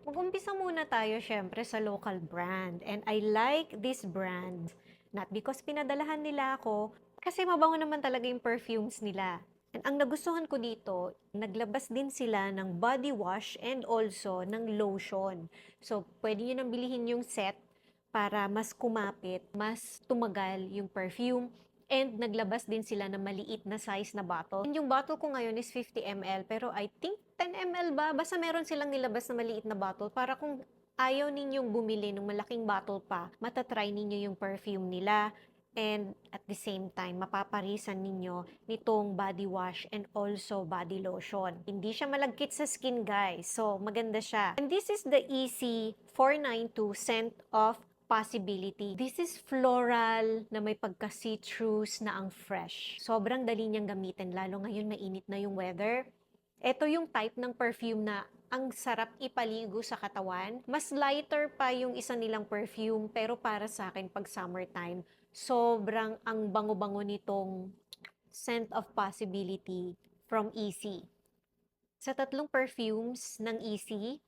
Mag-umpisa muna tayo syempre sa local brand. And I like this brand. Not because pinadalahan nila ako, kasi mabango naman talaga yung perfumes nila. And ang nagustuhan ko dito, naglabas din sila ng body wash and also ng lotion. So, pwede nyo nang bilihin yung set para mas kumapit, mas tumagal yung perfume. And naglabas din sila ng maliit na size na bottle. And yung bottle ko ngayon is 50 ml, pero I think 10 ml ba? Basta meron silang nilabas na maliit na bottle para kung ayaw ninyong bumili ng malaking bottle pa, matatry ninyo yung perfume nila. And at the same time, mapaparisan ninyo nitong body wash and also body lotion. Hindi siya malagkit sa skin, guys. So, maganda siya. And this is the Easy 492 Scent of Possibility. This is floral na may pagka-citrus na ang fresh. Sobrang dali niyang gamitin, lalo ngayon mainit na yung weather. Ito yung type ng perfume na ang sarap ipaligo sa katawan. Mas lighter pa yung isa nilang perfume, pero para sa akin pag summertime, sobrang ang bango-bango nitong Scent of Possibility from Easy. Sa tatlong perfumes ng Easy,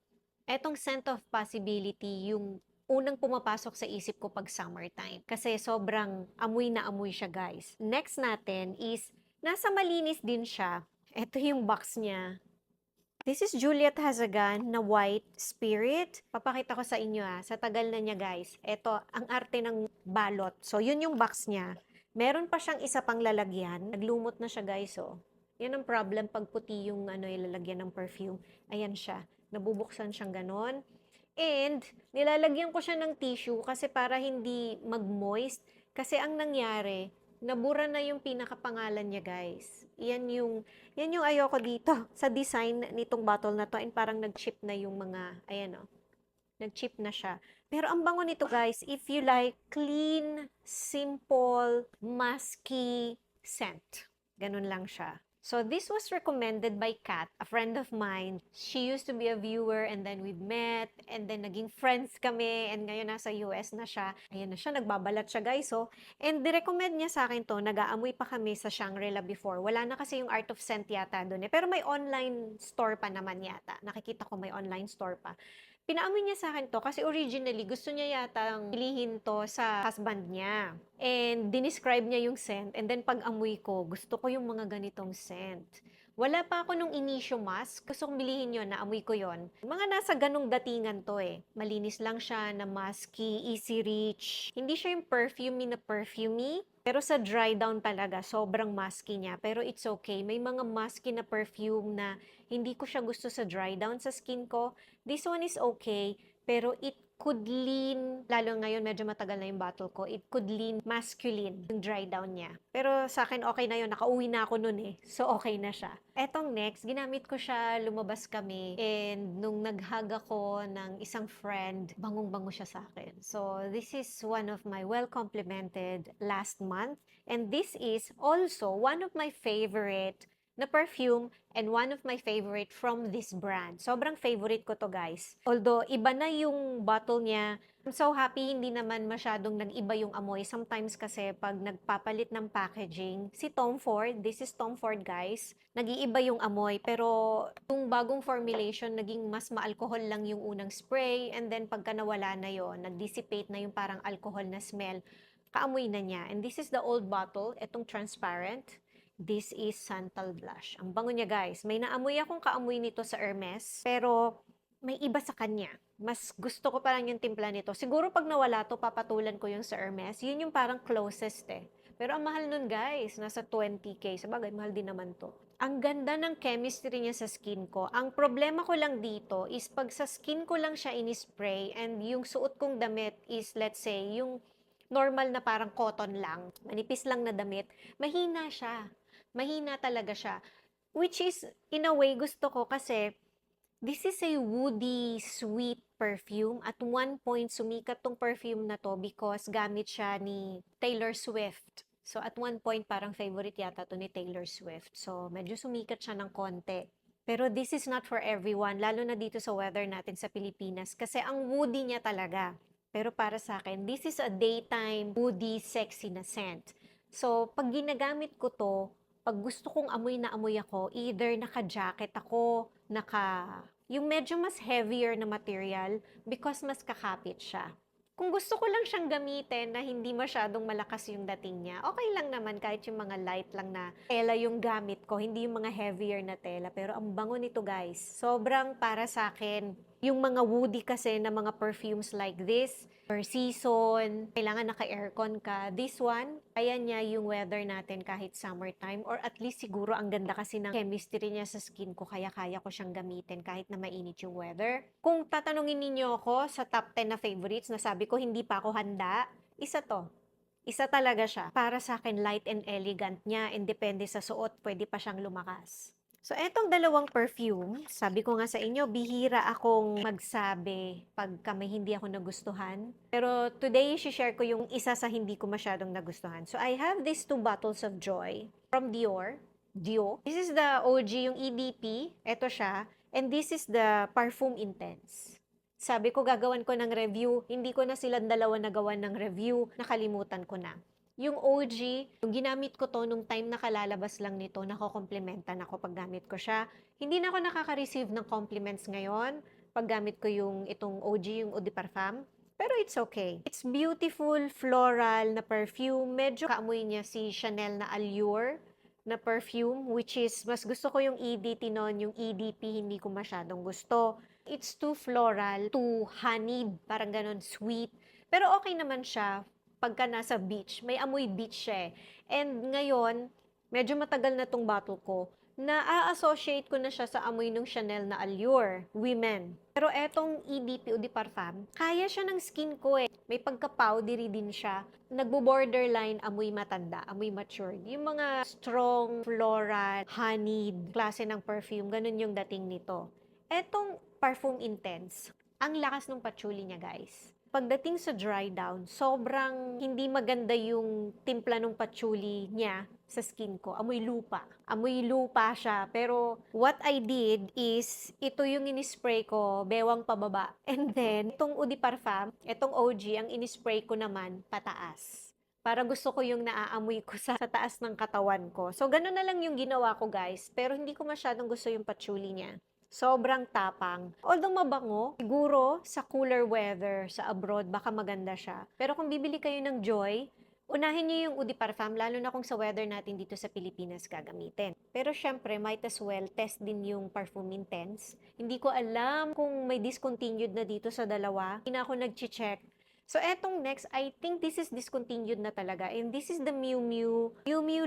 etong Scent of Possibility yung unang pumapasok sa isip ko pag summertime. Kasi sobrang amoy na amoy siya, guys. Next natin is, nasa malinis din siya. Ito yung box niya. This is Juliet Hazagan na White Spirit. Papakita ko sa inyo sa tagal na niya, guys. Ito, ang arte ng balot. So, yun yung box niya. Meron pa siyang isa pang lalagyan. Naglumot na siya, guys, oh. Yan ang problem pag puti yung ilalagyan ng perfume. Ayan siya. Nabubuksan siyang ganon. And, nilalagyan ko siya ng tissue kasi para hindi mag-moist. Kasi ang nangyari, nabura na yung pinakapangalan niya, guys. Yan yung ayoko dito sa design nitong bottle na to, and parang nag-chip na yung mga, ayan o, nag-chip na siya. Pero ang bango nito, guys, if you like clean, simple, musky scent. Ganun lang siya. So this was recommended by Kat, a friend of mine. She used to be a viewer and then we met and then naging friends kami and ngayon nasa US na siya. Ayan na siya, nagbabalat siya, guys. So, and recommend niya sa akin to, nag-aamoy pa kami sa Shangri-La before. Wala na kasi yung Art of Scent yata doon eh. Pero may online store pa naman yata. Nakikita ko may online store pa. Pinaamoy niya sa akin to kasi originally gusto niya yatang pilihin to sa husband niya. And dinescribe niya yung scent. And then pag amoy ko, gusto ko yung mga ganitong scent. Wala pa ako nung Initio mask. Gusto kong bilihin yun, naamoy ko yon. Mga nasa ganong datingan to eh. Malinis lang siya, na musky, easy reach. Hindi siya yung perfumey na perfumey. Pero sa dry down talaga, sobrang musky niya. Pero it's okay. May mga musky na perfume na hindi ko siya gusto sa dry down sa skin ko. This one is okay, pero it could lean, lalo ngayon medyo matagal na yung bottle ko, it could lean masculine yung dry down niya. Pero sa akin okay na yun, nakauwi na ako nun eh. So okay na siya. Etong next, ginamit ko siya, lumabas kami, and nung nag-hug ako ng isang friend, bangong-bango siya sa akin. So this is one of my well-complimented last month. And this is also one of my favorite na perfume and one of my favorite from this brand. Sobrang favorite ko to, guys. Although, iba na yung bottle niya. I'm so happy hindi naman masyadong nag-iba yung amoy. Sometimes kasi pag nagpapalit ng packaging, si Tom Ford, this is Tom Ford, guys, nag-iiba yung amoy. Pero yung bagong formulation, naging mas ma-alcohol lang yung unang spray, and then pagka nawala na yon, nag-dissipate na yung parang alcohol na smell, kaamoy na niya. And this is the old bottle, etong transparent. This is Santal Blush. Ang bango niya, guys. May naamoy akong kaamoy nito sa Hermes, pero may iba sa kanya. Mas gusto ko parang yung timpla nito. Siguro pag nawala to, papatulan ko yung sa Hermes. Yun yung parang closest eh. Pero ang mahal nun, guys. Nasa 20K. Sabagay, mahal din naman to. Ang ganda ng chemistry niya sa skin ko. Ang problema ko lang dito is pag sa skin ko lang siya in-spray and yung suot kong damit is, let's say, yung normal na parang cotton lang, manipis lang na damit, mahina siya. Mahina talaga siya. Which is, in a way, gusto ko kasi this is a woody, sweet perfume. At one point, sumikat tong perfume na to because gamit siya ni Taylor Swift. So, at one point, parang favorite yata to ni Taylor Swift. So, medyo sumikat siya ng konti. Pero this is not for everyone, lalo na dito sa weather natin sa Pilipinas. Kasi ang woody niya talaga. Pero para sa akin, this is a daytime, woody, sexy na scent. So, pag ginagamit ko to, pag gusto kong amoy na amoy ako, either naka-jacket ako, yung medyo mas heavier na material because mas kakapit siya. Kung gusto ko lang siyang gamitin na hindi masyadong malakas yung dating niya, okay lang naman kahit yung mga light lang na tela yung gamit ko, hindi yung mga heavier na tela. Pero ang bango nito guys, sobrang para sa akin. Yung mga woody kasi na mga perfumes like this, per season, kailangan naka-aircon ka. This one, kaya niya yung weather natin kahit summertime or at least siguro ang ganda kasi ng chemistry niya sa skin ko kaya kaya ko siyang gamitin kahit na mainit yung weather. Kung tatanungin ninyo ako sa top 10 na favorites na sabi ko hindi pa ako handa, isa to. Isa talaga siya. Para sa akin, light and elegant niya and depende sa suot, pwede pa siyang lumakas. So, etong dalawang perfume, sabi ko nga sa inyo, bihira akong magsabi pagka may hindi ako nagustuhan. Pero today, share ko yung isa sa hindi ko masyadong nagustuhan. So, I have these 2 bottles of Joy from Dior. Dio. This is the OG, yung EDP. Ito siya. And this is the Parfum Intense. Sabi ko, gagawan ko ng review. Hindi ko na silang dalawa nagawan ng review. Nakalimutan ko na. Yung OG, yung ginamit ko to nung time na kalalabas lang nito, nakokomplementan ako pag gamit ko siya. Hindi na ako nakaka-receive ng compliments ngayon pag gamit ko yung itong OG, yung Eau de Parfum. Pero it's okay. It's beautiful, floral na perfume. Medyo kaamoy niya si Chanel na Allure na perfume, which is, mas gusto ko yung EDT nun, yung EDP, hindi ko masyadong gusto. It's too floral, too honeyed, parang ganon, sweet. Pero okay naman siya pagka nasa beach. May amoy beach siya eh. And ngayon, medyo matagal na tong bottle ko, na-associate ko na siya sa amoy ng Chanel na Allure, Women. Pero etong EDP Eau de Parfum, kaya siya ng skin ko eh. May pagka-powdery din siya. Nagbo-borderline amoy matanda, amoy matured. Yung mga strong, floral, honeyed, klase ng perfume, ganun yung dating nito. Etong Parfum Intense, ang lakas ng patchouli niya guys. Pagdating sa dry down, sobrang hindi maganda yung timpla ng patchouli niya sa skin ko. Amoy lupa. Amoy lupa siya. Pero what I did is, ito yung inispray ko, bewang pababa. And then, itong Eau de Parfum, itong OG, ang inispray ko naman, pataas. Para gusto ko yung naaamoy ko sa taas ng katawan ko. So, ganun na lang yung ginawa ko guys. Pero hindi ko masyadong gusto yung patchouli niya. Sobrang tapang. Although mabango, siguro sa cooler weather, sa abroad, baka maganda siya. Pero kung bibili kayo ng Joy, unahin niyo yung Eau de Parfum, lalo na kung sa weather natin dito sa Pilipinas gagamitin. Pero syempre, might as well test din yung Parfum Intense. Hindi ko alam kung may discontinued na dito sa dalawa. Hindi na ako nag-check. So, etong next, I think this is discontinued na talaga. And this is the Miu Miu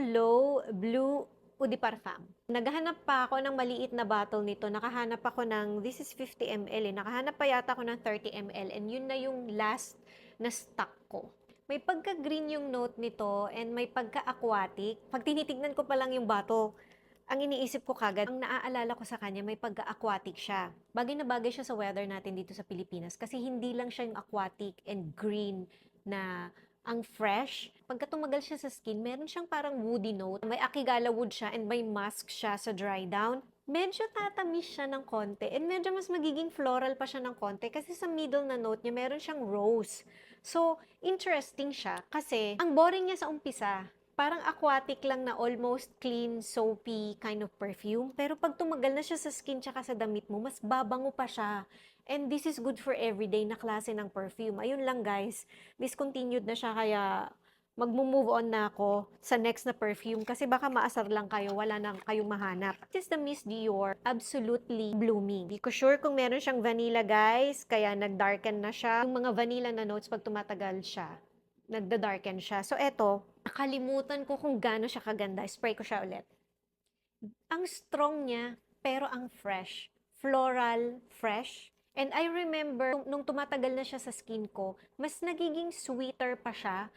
Low Blue Eau de Parfum. Naghahanap pa ako ng maliit na bottle nito. Nakahanap ako ng, this is 50 ml eh. Nakahanap pa yata ako ng 30 ml and yun na yung last na stock ko. May pagka-green yung note nito and may pagka-aquatic. Pag tinitignan ko pa lang yung bottle, ang iniisip ko kagad, ang naaalala ko sa kanya, may pagka-aquatic siya. Bagay na bagay siya sa weather natin dito sa Pilipinas kasi hindi lang siya yung aquatic and green na ang fresh. Pagka tumagal siya sa skin, meron siyang parang woody note. May akigala wood siya and may musk siya sa dry down. Medyo tatamis siya ng konti and medyo mas magiging floral pa siya ng konti kasi sa middle na note niya meron siyang rose. So, interesting siya kasi ang boring niya sa umpisa. Parang aquatic lang na almost clean, soapy kind of perfume. Pero pag tumagal na siya sa skin tsaka sa damit mo, mas babango pa siya. And this is good for everyday na klase ng perfume. Ayun lang guys, discontinued na siya kaya magmo-move on na ako sa next na perfume kasi baka maasar lang kayo, wala nang kayong mahanap. This is the Miss Dior Absolutely Blooming. Hindi ko sure kung meron siyang vanilla guys, kaya nag-darken na siya. Yung mga vanilla na notes pag tumatagal siya, nagda-darken siya. So eto, nakalimutan ko kung gaano siya kaganda. Spray ko siya ulit. Ang strong niya, pero ang fresh. Floral, fresh. And I remember, nung tumatagal na siya sa skin ko, mas nagiging sweeter pa siya.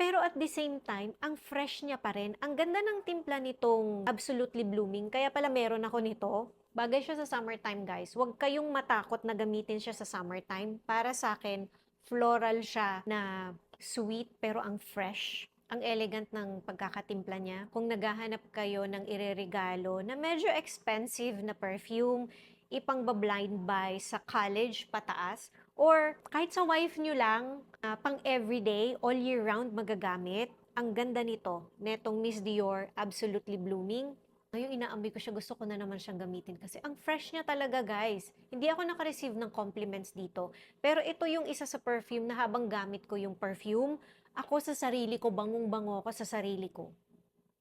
Pero at the same time, ang fresh niya pa rin. Ang ganda ng timpla nitong Absolutely Blooming. Kaya pala meron ako nito. Bagay siya sa summertime, guys. Huwag kayong matakot na gamitin siya sa summertime. Para sa akin, floral siya na sweet pero ang fresh. Ang elegant ng pagkakatimpla niya. Kung naghahanap kayo ng ireregalo na medyo expensive na perfume, ipang blind buy sa college pataas, or kahit sa wife nyo lang, pang everyday, all year round magagamit, ang ganda nito, netong Miss Dior Absolutely Blooming. Ngayong inaamoy ko siya, gusto ko na naman siyang gamitin kasi ang fresh niya talaga, guys. Hindi ako naka-receive ng compliments dito. Pero ito yung isa sa perfume na habang gamit ko yung perfume, ako sa sarili ko, bangong-bango ako sa sarili ko.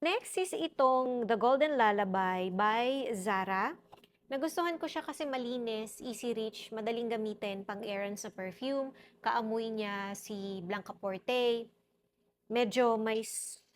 Next is itong The Golden Lullaby by Zara. Nagustuhan ko siya kasi malinis, easy reach, madaling gamitin, pang errands sa perfume. Kaamoy niya si Blanca Porte. Medyo may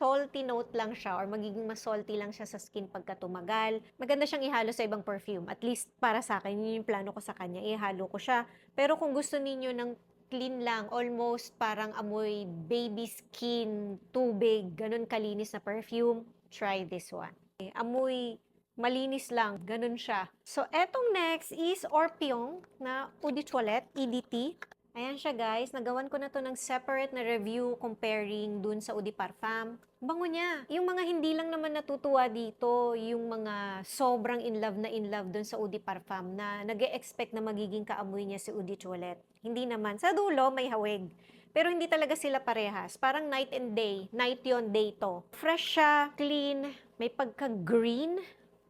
salty note lang siya or magiging mas salty lang siya sa skin pagka tumagal. Maganda siyang ihalo sa ibang perfume. At least para sa akin, yun yung plano ko sa kanya. Ihalo ko siya. Pero kung gusto ninyo ng clean lang, almost parang amoy baby skin, tubig, ganun kalinis na perfume, try this one. Amoy malinis lang, ganun siya. So, etong next is Orpyeong na Eau de Toilette, EDT. Ayan siya guys, nagawan ko na to ng separate na review comparing dun sa Eau de Parfum. Bango niya. Yung mga hindi lang naman natutuwa dito, yung mga sobrang in love dun sa Eau de Parfum na nag-e-expect na magiging kaamoy niya si Eau de Toilette. Hindi naman. Sa dulo, may hawig. Pero hindi talaga sila parehas. Parang night and day. Night yon, day to. Fresh siya, clean, may pagka-green.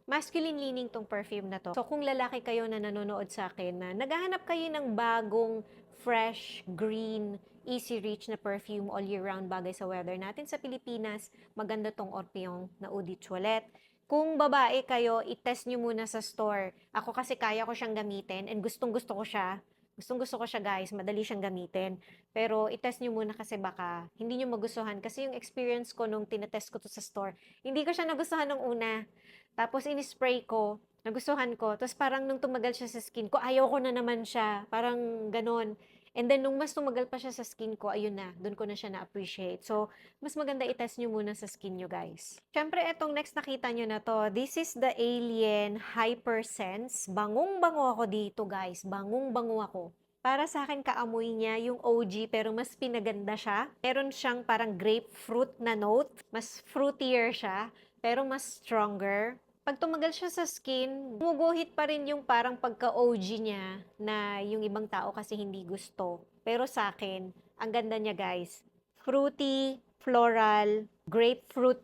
Masculine leaning tong perfume na to. So kung lalaki kayo na nanonood sa akin na naghahanap kayo ng bagong, fresh, green, easy reach na perfume all year round bagay sa weather natin sa Pilipinas, maganda tong Orpyeong na Eau de Toilette. Kung babae kayo, i-test nyo muna sa store. Ako kasi kaya ko siyang gamitin and gustong-gusto ko siya. Gustong-gusto ko siya guys, madali siyang gamitin. Pero i-test nyo muna kasi baka hindi nyo magustuhan. Kasi yung experience ko nung tinetest ko to sa store, hindi ko siya nagustuhan nung una. Tapos in-spray ko, nagustuhan ko. Tapos parang nung tumagal siya sa skin ko, ayaw ko na naman siya. Parang ganon. And then nung mas tumagal pa siya sa skin ko, ayun na, doon ko na siya na-appreciate. So, mas maganda i-test nyo muna sa skin nyo guys. Siyempre, etong next nakita nyo na to, this is the Alien Hypersense. Bangong-bango ako dito guys. Bangong-bango ako. Para sa akin, kaamoy niya yung OG pero mas pinaganda siya. Meron siyang parang grapefruit na note. Mas fruitier siya, pero mas stronger. Pag tumagal siya sa skin, gumuguhit pa rin yung parang pagka-OG niya na yung ibang tao kasi hindi gusto. Pero sa akin, ang ganda niya guys. Fruity, floral, grapefruit,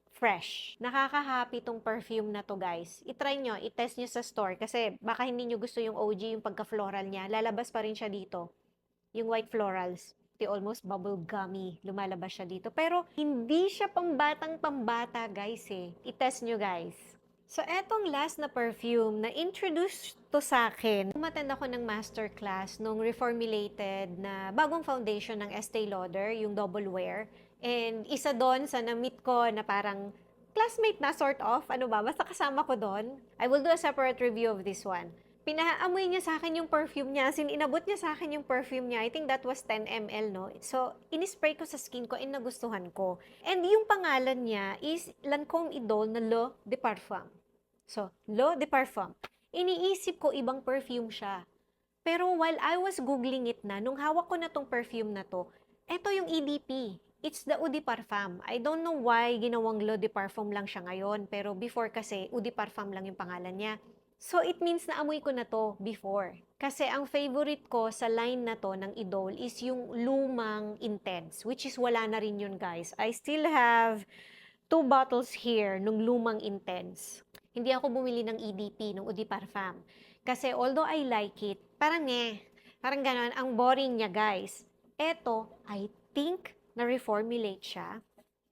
fresh. Nakaka-happy tong perfume na to guys. I-try nyo, i-test nyo sa store kasi baka hindi nyo gusto yung OG, yung pagka-floral niya. Lalabas pa rin siya dito. Yung white florals. Almost bubble gummy. Lumalabas siya dito. Pero hindi siya pambatang-pambata, guys eh. I-test nyo, guys. So, etong last na perfume na introduce to sa akin, umattend ako ng masterclass nung reformulated na bagong foundation ng Estee Lauder, yung Double Wear. And isa doon sa na-meet ko na parang classmate na sort of, ano ba, basta kasama ko doon. I will do a separate review of this one. Pinaamoy niya sa akin yung perfume niya. Inabot niya sa akin yung perfume niya. I think that was 10 ml, no? So, inispray ko sa skin ko and nagustuhan ko. And yung pangalan niya is Lancome Idole na L'Eau de Parfum. So, L'Eau de Parfum. Iniisip ko ibang perfume siya. Pero while I was googling it na, nung hawak ko na tong perfume na to, eto yung EDP. It's the Eau de Parfum. I don't know why ginawang L'Eau de Parfum lang siya ngayon. Pero before kasi, Eau de Parfum lang yung pangalan niya. So, it means na amoy ko na to before. Kasi ang favorite ko sa line na to ng Idol is yung lumang Intense, which is wala na rin yun, guys. I still have 2 bottles here nung lumang Intense. Hindi ako bumili ng EDP, ng Eau de Parfum. Kasi although I like it, parang parang ganon, ang boring niya, guys. Eto, I think na-reformulate siya.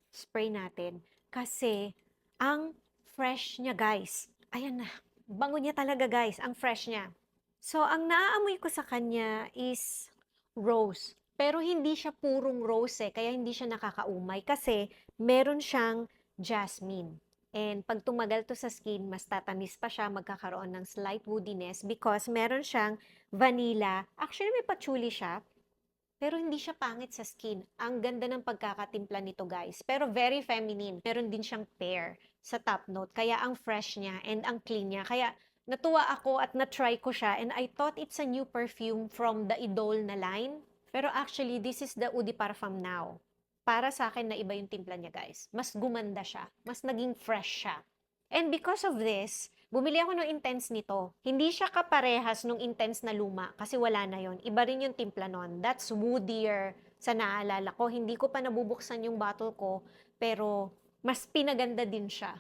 Spray natin. Kasi, ang fresh niya, guys. Ayan na. Bango niya talaga guys, ang fresh niya. So, ang naaamoy ko sa kanya is rose. Pero hindi siya purong rose kaya hindi siya nakakaumay kasi meron siyang jasmine. And pag tumagal to sa skin, mas tatamis pa siya, magkakaroon ng slight woodiness because meron siyang vanilla. Actually, may patchouli siya, pero hindi siya pangit sa skin. Ang ganda ng pagkakatimpla nito guys. Pero very feminine. Meron din siyang pear sa top note. Kaya ang fresh niya and ang clean niya. Kaya natuwa ako at na-try ko siya and I thought it's a new perfume from the Idol na line. Pero actually, this is the Eau de Parfum now. Para sa akin na iba yung timpla niya guys. Mas gumanda siya. Mas naging fresh siya. And because of this, bumili ako ng Intense nito. Hindi siya kaparehas nung Intense na luma kasi wala na yon. Iba rin yung timpla nun. That's woodier sa naalala ko. Hindi ko pa nabubuksan yung bottle ko pero mas pinaganda din siya.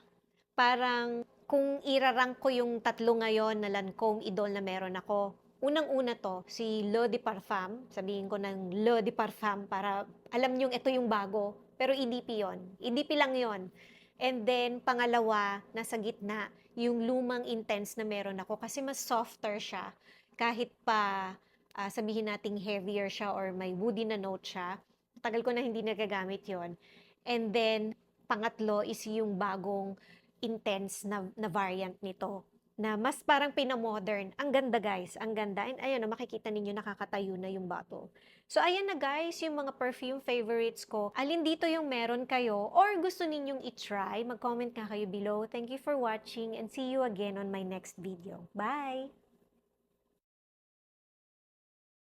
Parang kung ira-rank ko yung tatlo ngayon na Lancome Idol na meron ako, unang-una 'to, si L'Eau de Parfum. Sabihin ko ng L'Eau de Parfum para alam niyong ito yung bago, pero EDP 'yon. EDP lang 'yon. And then pangalawa, nasa gitna, yung lumang Intense na meron ako kasi mas softer siya kahit pa, sabihin nating heavier siya or may woody na note siya. Tagal ko na hindi nagagamit 'yon. And then pangatlo is yung bagong Intense na variant nito, na mas parang pina-modern. Ang ganda guys, ang ganda. And ayan, makikita ninyo nakakatayo na yung bottle. So ayan na guys, yung mga perfume favorites ko. Alin dito yung meron kayo or gusto ninyong i-try? Mag-comment nga kayo below. Thank you for watching and see you again on my next video. Bye!